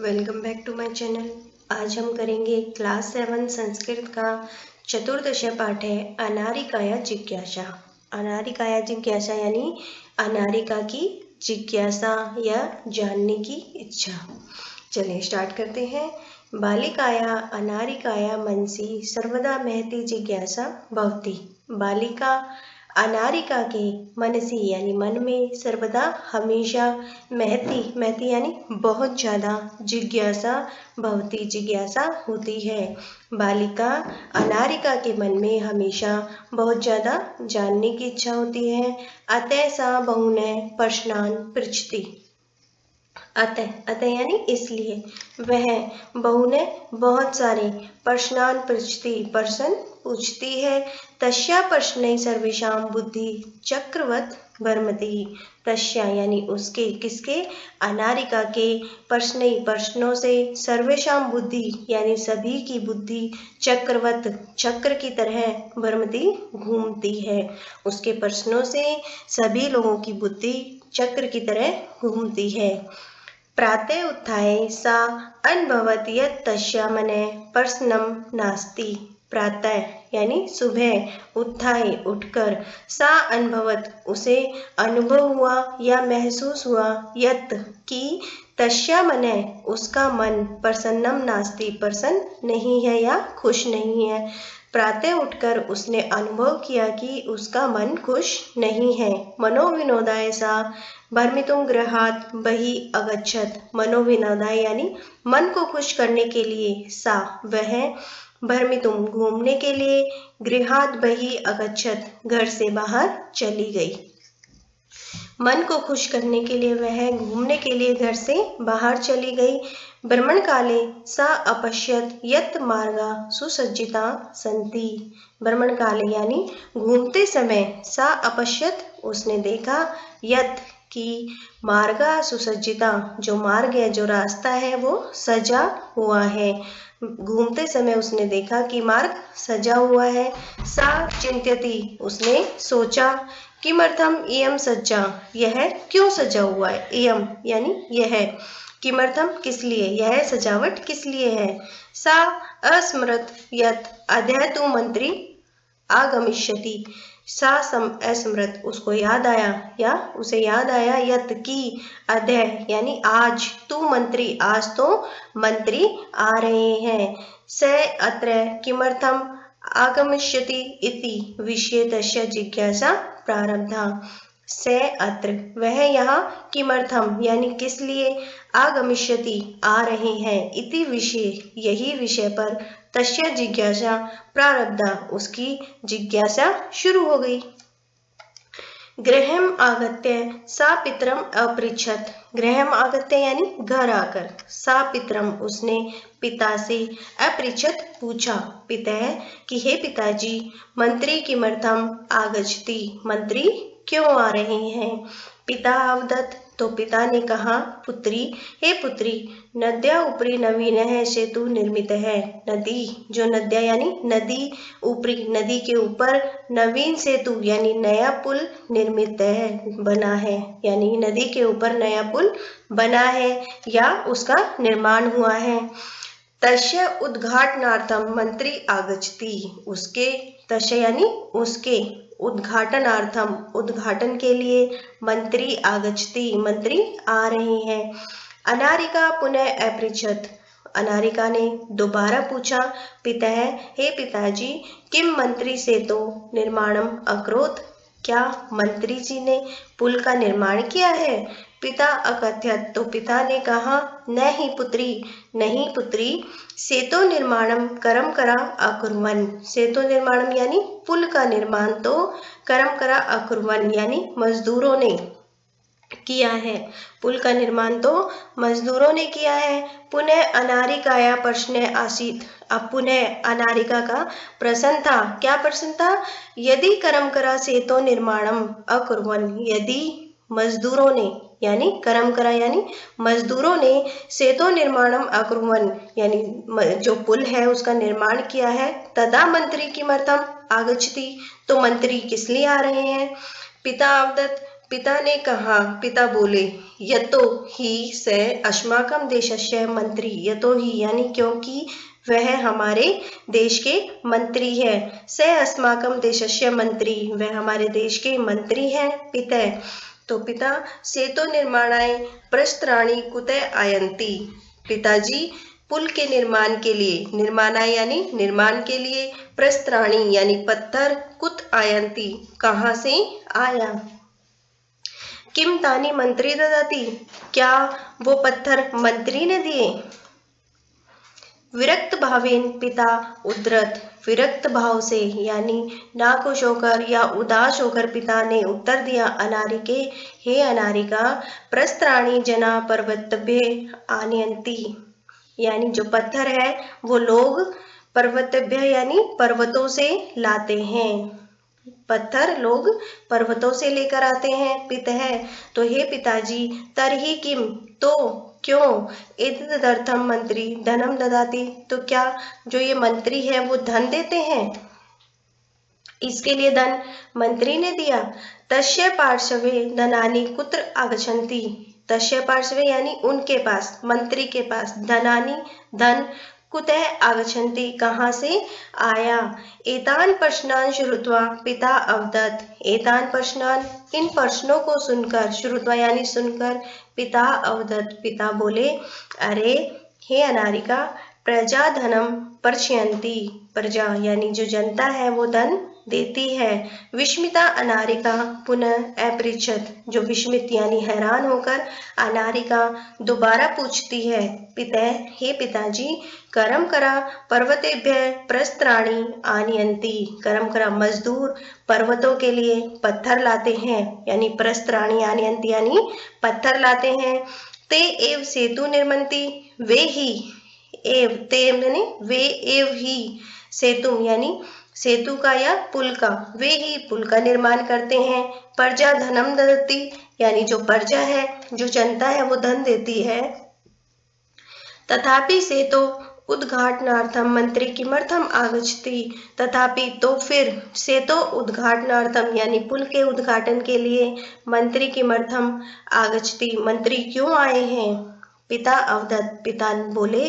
Welcome back to my channel. आज हम करेंगे क्लास 7 संस्कृत का चतुर्दश पाठ है अनारिकाया जिज्ञासा। अनारिकाया जिज्ञासा यानी अनारिका की जिज्ञासा या जानने की इच्छा। चलिए स्टार्ट करते हैं। बालिकाया अनारिकाया मनसि सर्वदा महती जिज्ञासा भवति। बालिका अनारिका के मनसी यानी मन में सर्वदा हमेशा महती यानी बहुत ज़्यादा जिज्ञासा भवती जिज्ञासा होती है। बालिका अनारिका के मन में हमेशा बहुत ज़्यादा जानने की इच्छा होती है। अतः सा बहुनः प्रश्नान् पृच्छति। अतः यानी इसलिए वह बहुने बहुत सारे प्रश्नान् पृच्छति प्रश्न पूछती है। तस्या प्रश्नै सर्वेषां बुद्धि चक्रवत् भ्रमति। तस्या यानी उसके किसके अनारिका के प्रश्नों से सर्वेषां बुद्धि यानी सभी की बुद्धि चक्रवत् चक्र की तरह भ्रमति घूमती है। उसके प्रश्नों से सभी लोगों की बुद्धि चक्र की तरह घूमती है। प्रातः उत्थाय सा अनुभवति यत् तस्या मने प्रश्नं नास्ति। प्रातः यानी सुबह उत्थाय उठकर सा अनुभवत उसे अनुभव हुआ या महसूस हुआ यत् कि तस्या मने उसका मन प्रसन्नम नास्ति प्रसन्न नहीं है या खुश नहीं है। प्रातः उठकर उसने अनुभव किया कि उसका मन खुश नहीं है। मनोविनोदाय सा भ्रमितुं गृहात् बहिः अगच्छत्। मनोविनोदाय यानी मन को खुश करने के लिए सा वह भ्रमितुं घूमने के लिए गृहात् बहिः अगच्छत् घर से बाहर चली गई। मन को खुश करने के लिए वह घूमने के लिए घर से बाहर चली गई। भ्रमण काले सा अपश्यत यत् मार्गा सुसज्जिता सन्ति। भ्रमण काले यानी घूमते समय सा अपश्यत उसने देखा यत् कि मार्गा सुसज्जिता जो मार्ग है जो रास्ता है वो सजा हुआ है। घूमते समय उसने देखा कि मार्ग सजा हुआ है। सा चिंत्यति उसने सोचा किमर्थम इयं सज्जा यह क्यों सजा हुआ है। इयं यानी यह किमर्थम किस लिए यह सजावट किस लिए है। सा अस्मरत यत् अद्य तु मंत्री आगमिष्यति। सा अस्मृत उसको याद आया या उसे याद आया यत् की अद्य यानी आज तू मंत्री आज तो मंत्री आ रहे हैं। स अत्र किमर्थम आगमिष्यति इति विषये तस्य जिज्ञासा प्रारब्धा। से अत्र वह यहाँ किमर्थम यानी किस लिए आगमिष्यति आ रहे हैं इति विषय यही विषय पर तस्य जिज्ञासा प्रारब्धा उसकी जिज्ञासा शुरू हो गई। गृहम् आगत्य सा पितरम् अपृच्छत्। गृहम् आगत्य यानी घर आकर सा पितरम् उसने पिता से अपृच्छत् पूछा पिता कि हे पिताजी मंत्री किमर्थम आगच्छति मंत्री क्यों आ रहे हैं। पिता अवदत् तो पिता ने कहा पुत्री हे पुत्री नद्या ऊपरी नवीनः सेतु निर्मित है। नदी जो नद्या यानी नदी ऊपरी नदी के ऊपर नवीन सेतु यानी नया पुल निर्मित है बना है यानी नदी के ऊपर नया पुल बना है या उसका निर्माण हुआ है। तस्य उद्घाटनार्थम मंत्री आगच्छति उसके तस्य यानी उसके उद्घाटनार्थम उद्घाटन के लिए मंत्री आगच्छति मंत्री आ रहे हैं। अनारिका पुनः अपृच्छत् अनारिका ने दोबारा पूछा पिता हे पिताजी किम मंत्री सेतो निर्माणम अकरोत् क्या मंत्री जी ने पुल का निर्माण किया है। पिता अकथयत् तो पिता ने कहा नहीं पुत्री सेतो निर्माणम करम करा अकुर्वन्। सेतो निर्माणम यानी पुल का निर्माण तो करम करा अकुर्वन् यानी मजदूरों ने किया है। पुल का निर्माण तो मजदूरों ने किया है। पुनः अनारिकाया प्रश्न आसीत् अब पुनः अनारिका का प्रश्न था। क्या प्रश्न था। यदि करम करा सेतो निर्माणम अकुर्वन् यदि मजदूरों ने यानी करम करा यानी मजदूरों ने सेतो निर्माणम अकुर्वन् यानी जो पुल है उसका निर्माण किया है। तदा मंत्री किमर्थम आगच्छति तो मंत्री किस लिए आ रहे हैं। पिता अवदत् पिता ने कहा, पिता बोले, यतो ही स अस्माकं देशस्य मंत्री, यतो ही यानी क्योंकि वह हमारे देश के मंत्री है। स अस्माकं देशस्य मंत्री, वह हमारे देश के मंत्री हैं। पिता, तो पिता सेतु निर्माणाय प्रस्त्राणि कुतः आयन्ति, पिताजी पुल के निर्माण के लिए, निर्माणाय यानी निर्माण के लिए, प्रस्त्राणि यानी पत्थर, कुत आयन्ति कहाँ से आया। किम तानी मंत्री ददाति, क्या वो पत्थर मंत्री ने दिए। विरक्त भावेन पिता उद्धरत, विरक्त भाव से यानी नाखुश होकर या उदास होकर पिता ने उत्तर दिया, अनारिके, हे अनारिका, प्रस्त्राणि जना पर्वतभ्य आनयन्ति, यानी जो पत्थर है वो लोग पर्वतभ्य यानी पर्वतों से लाते हैं, पत्थर लोग पर्वतों से लेकर आते हैं। पितः, तो हे पिताजी, तरहि किम, तो क्यों, एतदर्थम मंत्री धनम ददाति, तो क्या जो ये मंत्री है वो धन देते हैं, इसके लिए धन मंत्री ने दिया। तस्य पार्श्वे धनानि कुत्र आगच्छन्ति, तस्य पार्श्वे यानी उनके पास, मंत्री के पास, धनानि धन, कुतः आगच्छन्ति कहाँ से आया। एतान प्रश्नान श्रुत्वा पिता अवदत्, एतान प्रश्नान इन प्रश्नों को सुनकर, श्रुत्वा यानी सुनकर, पिता अवदत् पिता बोले, अरे हे अनारिका, प्रजा धनम पर्चयन्ति, प्रजा यानी जो जनता है वो धन देती है। विस्मिता अनारिका पुनः अपृच्छत, जो विस्मित यानी हैरान होकर अनारिका दोबारा पूछती है, पिता, हे पिताजी, कर्म करा पर्वतेभ्य प्रस्त्राणि आनयन्ति, कर्म करा मजदूर पर्वतों के लिए पत्थर लाते हैं, यानी प्रस्त्राणि आनयन्ति यानी पत्थर लाते हैं। ते एव सेतु निर्मन्ति, वे ही, एव ते यानी वे, एव ही, सेतु यानी सेतु का या पुल का, वे ही पुल का निर्माण करते हैं। प्रजा धनम ददति, यानी जो प्रजा है, जो जनता है वो धन देती है। तथापि सेतो उद्घाटनार्थम मंत्री किमर्थम आगच्छति, तथापि तो फिर सेतो उद्घाटनार्थम यानी पुल के उद्घाटन के लिए मंत्री किमर्थम आगच्छति, मंत्री क्यों आए हैं। पिता अवदत् पिता बोले,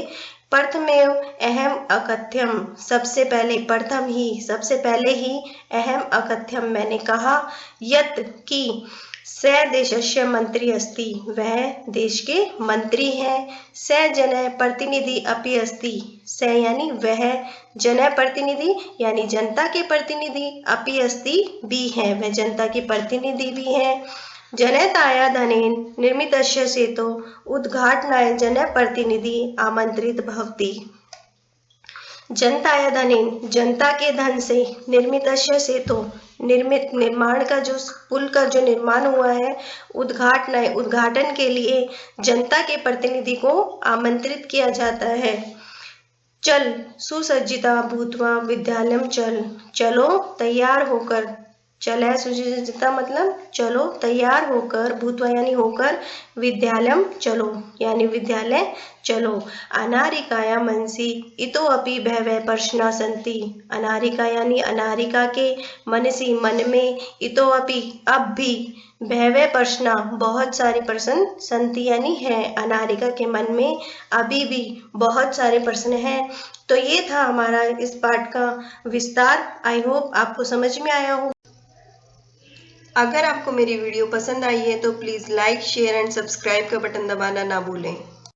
प्रथमेव अहम अकथ्यम, सबसे पहले, प्रथम ही सबसे पहले ही, अहम अकथ्यम मैंने कहा, यत कि स देशस्य मंत्री अस्ति, वह देश के मंत्री हैं। स जन प्रतिनिधि अपि अस्ति, स यानी वह, जन प्रतिनिधि यानी जनता के प्रतिनिधि, अपि अस्ति भी है, वह जनता के प्रतिनिधि भी हैं। जनताया धनेन निर्मितस्य सेतो उद्घाटनाय जनप्रतिनिधि आमंत्रित भवति, जनताया धनेन जनता के धन से, निर्मितस्य सेतो निर्मित निर्माण का जो पुल का जो निर्माण हुआ है, उद्घाटनाय उद्घाटन के लिए जनता के प्रतिनिधि को आमंत्रित किया जाता है। चल सुसज्जिता भूत्वा विद्यालयम चल, चलो तैयार होकर, चल है सुसज्जिता मतलब चलो तैयार होकर, भूत्वा यानी होकर, विद्यालयम चलो यानी विद्यालय चलो। अनारिकाया मनसि इतोऽपि बहवः प्रश्ना सन्ति, अनारिका यानी अनारिका के मनसि मन में, इतोऽपि अब भी, बहवः प्रश्ना बहुत सारे प्रश्न, सन्ति यानी है, अनारिका के मन में अभी भी बहुत सारे प्रश्न हैं। तो ये था हमारा इस पाठ का विस्तार। आई होप आपको समझ में आया हो। अगर आपको मेरी वीडियो पसंद आई है तो please like, share and subscribe का बटन दबाना ना भूलें।